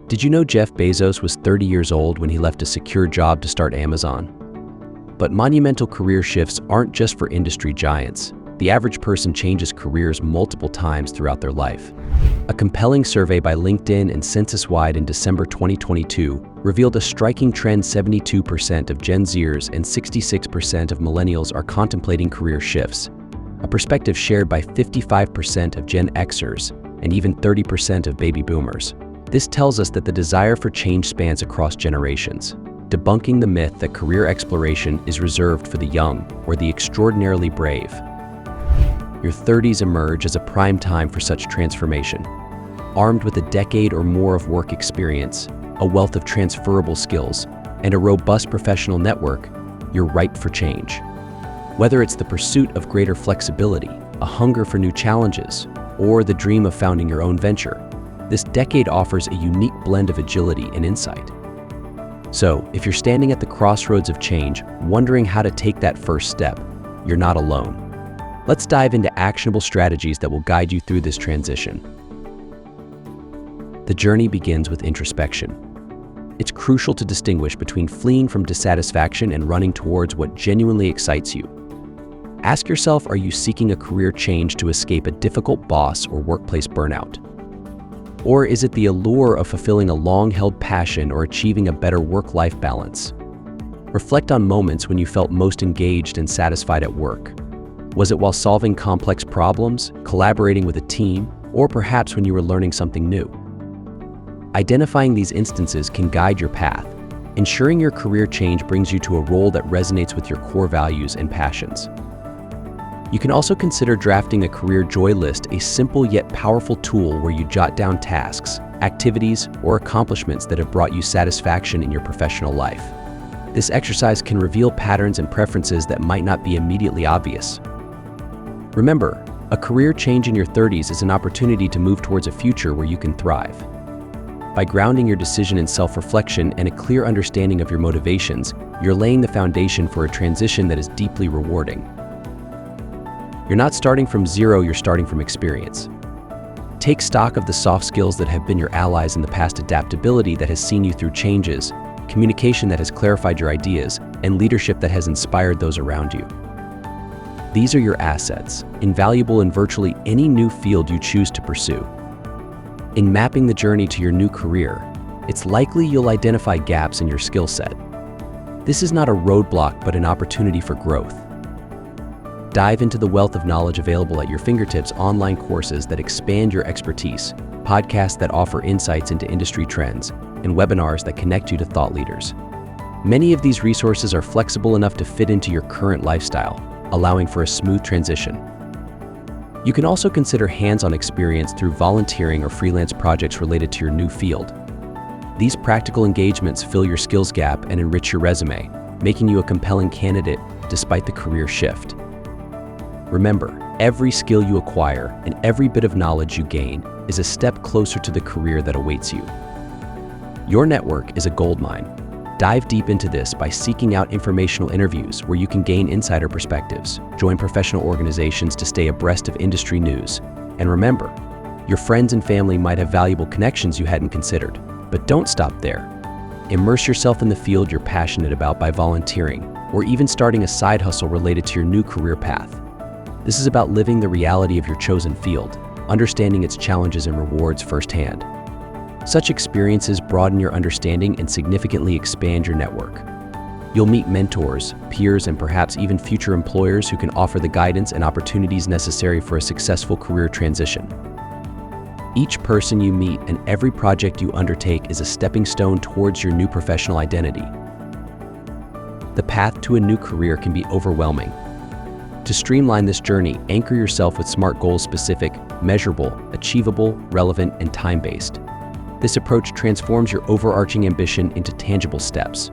Did you know Jeff Bezos was 30 years old when he left a secure job to start Amazon? But monumental career shifts aren't just for industry giants. The average person changes careers multiple times throughout their life. A compelling survey by LinkedIn and Census-wide in December 2022 revealed a striking trend: 72% of Gen Zers and 66% of millennials are contemplating career shifts, a perspective shared by 55% of Gen Xers and even 30% of baby boomers. This tells us that the desire for change spans across generations, debunking the myth that career exploration is reserved for the young or the extraordinarily brave. Your 30s emerge as a prime time for such transformation. Armed with a decade or more of work experience, a wealth of transferable skills, and a robust professional network, you're ripe for change. Whether it's the pursuit of greater flexibility, a hunger for new challenges, or the dream of founding your own venture, this decade offers a unique blend of agility and insight. So, if you're standing at the crossroads of change, wondering how to take that first step, you're not alone. Let's dive into actionable strategies that will guide you through this transition. The journey begins with introspection. It's crucial to distinguish between fleeing from dissatisfaction and running towards what genuinely excites you. Ask yourself, are you seeking a career change to escape a difficult boss or workplace burnout? Or is it the allure of fulfilling a long-held passion or achieving a better work-life balance? Reflect on moments when you felt most engaged and satisfied at work. Was it while solving complex problems, collaborating with a team, or perhaps when you were learning something new? Identifying these instances can guide your path, ensuring your career change brings you to a role that resonates with your core values and passions. You can also consider drafting a career joy list, a simple yet powerful tool where you jot down tasks, activities, or accomplishments that have brought you satisfaction in your professional life. This exercise can reveal patterns and preferences that might not be immediately obvious. Remember, a career change in your 30s is an opportunity to move towards a future where you can thrive. By grounding your decision in self-reflection and a clear understanding of your motivations, you're laying the foundation for a transition that is deeply rewarding. You're not starting from zero, you're starting from experience. Take stock of the soft skills that have been your allies in the past: adaptability that has seen you through changes, communication that has clarified your ideas, and leadership that has inspired those around you. These are your assets, invaluable in virtually any new field you choose to pursue. In mapping the journey to your new career, it's likely you'll identify gaps in your skill set. This is not a roadblock, but an opportunity for growth. Dive into the wealth of knowledge available at your fingertips: online courses that expand your expertise, podcasts that offer insights into industry trends, and webinars that connect you to thought leaders. Many of these resources are flexible enough to fit into your current lifestyle, allowing for a smooth transition. You can also consider hands-on experience through volunteering or freelance projects related to your new field. These practical engagements fill your skills gap and enrich your resume, making you a compelling candidate despite the career shift. Remember, every skill you acquire and every bit of knowledge you gain is a step closer to the career that awaits you. Your network is a goldmine. Dive deep into this by seeking out informational interviews where you can gain insider perspectives, join professional organizations to stay abreast of industry news, and remember, your friends and family might have valuable connections you hadn't considered. But don't stop there. Immerse yourself in the field you're passionate about by volunteering or even starting a side hustle related to your new career path. This is about living the reality of your chosen field, understanding its challenges and rewards firsthand. Such experiences broaden your understanding and significantly expand your network. You'll meet mentors, peers, and perhaps even future employers who can offer the guidance and opportunities necessary for a successful career transition. Each person you meet and every project you undertake is a stepping stone towards your new professional identity. The path to a new career can be overwhelming. To streamline this journey, anchor yourself with SMART goals: specific, measurable, achievable, relevant, and time-based. This approach transforms your overarching ambition into tangible steps.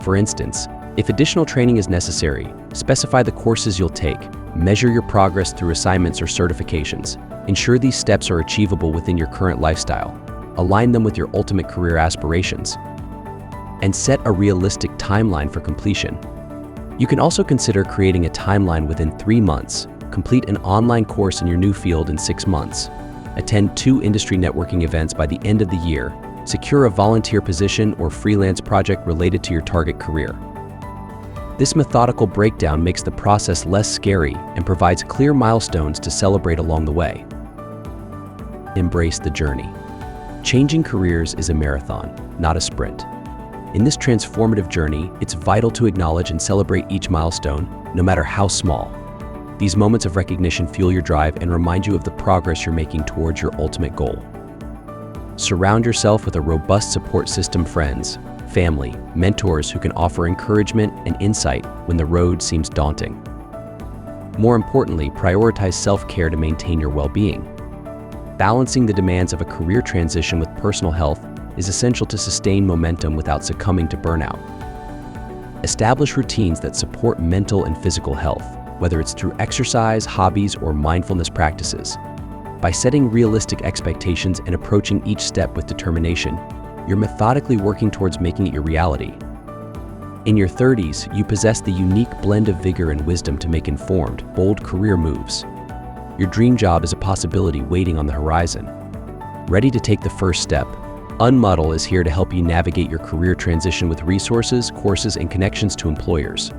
For instance, if additional training is necessary, specify the courses you'll take, measure your progress through assignments or certifications. Ensure these steps are achievable within your current lifestyle. Align them with your ultimate career aspirations. And set a realistic timeline for completion. You can also consider creating a timeline within 3 months, complete an online course in your new field in 6 months, attend 2 industry networking events by the end of the year, Secure a volunteer position or freelance project related to your target career. This methodical breakdown makes the process less scary and provides clear milestones to celebrate along the way. Embrace the journey. Changing careers is a marathon, not a sprint. In this transformative journey, it's vital to acknowledge and celebrate each milestone, no matter how small. These moments of recognition fuel your drive and remind you of the progress you're making towards your ultimate goal. Surround yourself with a robust support system: friends, family, mentors who can offer encouragement and insight when the road seems daunting. More importantly, prioritize self-care to maintain your well-being. Balancing the demands of a career transition with personal health is essential to sustain momentum without succumbing to burnout. Establish routines that support mental and physical health, whether it's through exercise, hobbies, or mindfulness practices. By setting realistic expectations and approaching each step with determination, you're methodically working towards making it your reality. In your 30s, you possess the unique blend of vigor and wisdom to make informed, bold career moves. Your dream job is a possibility waiting on the horizon. Ready to take the first step? Unmuddle is here to help you navigate your career transition with resources, courses, and connections to employers.